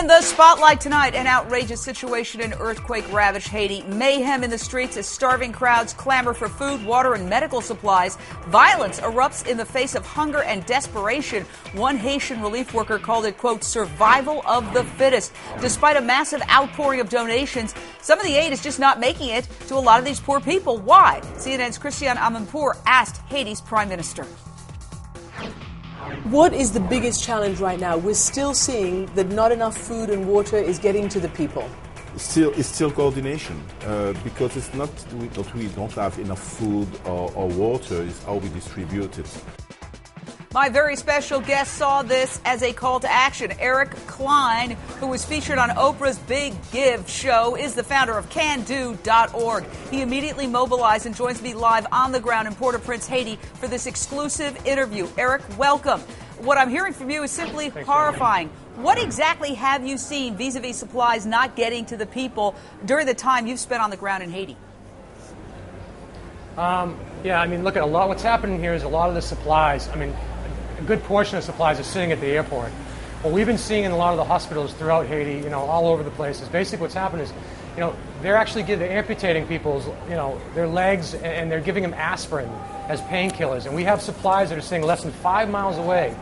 In the spotlight tonight, an outrageous situation in earthquake-ravaged Haiti. Mayhem in the streets as starving crowds clamor for food, water, and medical supplies. Violence erupts in the face of hunger and desperation. One Haitian relief worker called it, quote, survival of the fittest. Despite a massive outpouring of donations, some of the aid is just not making it to a lot of these poor people. Why? CNN's Christiane Amanpour asked Haiti's prime minister. What is the biggest challenge right now? We're still seeing that not enough food and water is getting to the people. It's still coordination, because it's not that we don't have enough food or water, it's how we distribute it. My very special guest saw this as a call to action. Eric Klein, who was featured on Oprah's Big Give show, is the founder of CanDo.org. He immediately mobilized and joins me live on the ground in Port-au-Prince, Haiti, for this exclusive interview. Eric, welcome. What I'm hearing from you is simply horrifying. What exactly have you seen vis-a-vis supplies not getting to the people during the time you've spent on the ground in Haiti? Yeah, I mean, look, what's happening here is a lot of the supplies, I mean, a good portion of supplies are sitting at the airport. What we've been seeing in a lot of the hospitals throughout Haiti, you know, all over the place, is basically what's happened is, you know, they're amputating people's, you know, their legs, and they're giving them aspirin as painkillers. And we have supplies that are sitting less than 5 miles away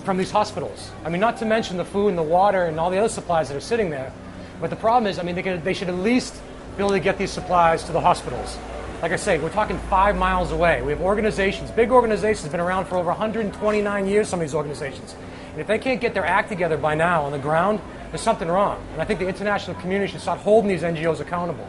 from these hospitals. I mean, not to mention the food and the water and all the other supplies that are sitting there. But the problem is, I mean, they should at least be able to get these supplies to the hospitals. Like I say, we're talking 5 miles away. We have organizations, big organizations, been around for over 129 years, some of these organizations. And if they can't get their act together by now on the ground, there's something wrong. And I think the international community should start holding these NGOs accountable.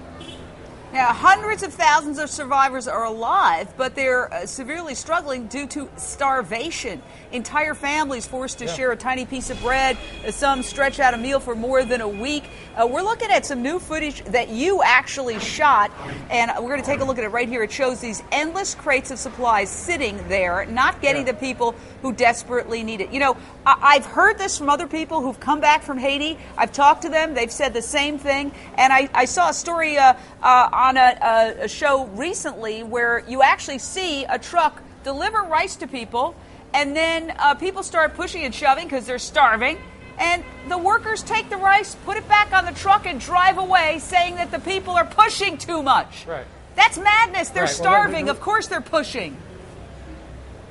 Now, hundreds of thousands of survivors are alive, but they're severely struggling due to starvation. Entire families forced to share a tiny piece of bread. Some stretch out a meal for more than a week. We're looking at some new footage that you actually shot, and we're going to take a look at it right here. It shows these endless crates of supplies sitting there, not getting to people who desperately need it. You know, I've heard this from other people who've come back from Haiti. I've talked to them. They've said the same thing. And I saw a story on a show recently where you actually see a truck deliver rice to people, and then people start pushing and shoving because they're starving, and the workers take the rice, put it back on the truck, and drive away, saying that the people are pushing too much. Right. That's madness. They're Right. starving. Well, of course they're pushing.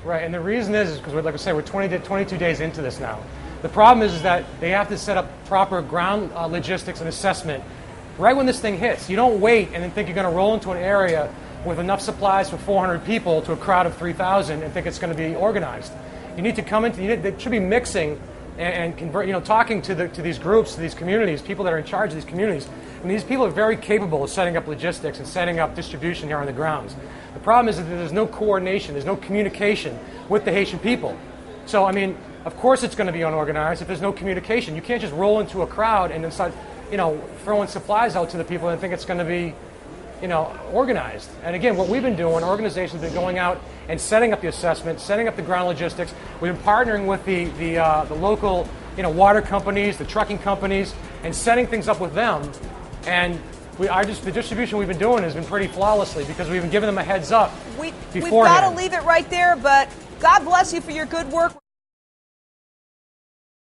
Right, and the reason is because, like I say, we're 22 days into this now. The problem is that they have to set up proper ground logistics and assessment right when this thing hits. You don't wait and then think you're going to roll into an area with enough supplies for 400 people to a crowd of 3,000 and think it's going to be organized. You need to come into, they should be mixing and convert, you know, talking to these groups, to these communities, people that are in charge of these communities. And these people are very capable of setting up logistics and setting up distribution here on the grounds. The problem is that there's no coordination, there's no communication with the Haitian people. So, I mean, of course it's going to be unorganized if there's no communication. You can't just roll into a crowd and then start, you know, throwing supplies out to the people and think it's going to be, you know, organized. And again, what we've been doing, organizations have been going out and setting up the assessment, setting up the ground logistics. We've been partnering with the local, you know, water companies, the trucking companies, and setting things up with them. And the distribution we've been doing has been pretty flawlessly because we've been giving them a heads up beforehand. We've got to leave it right there, but God bless you for your good work.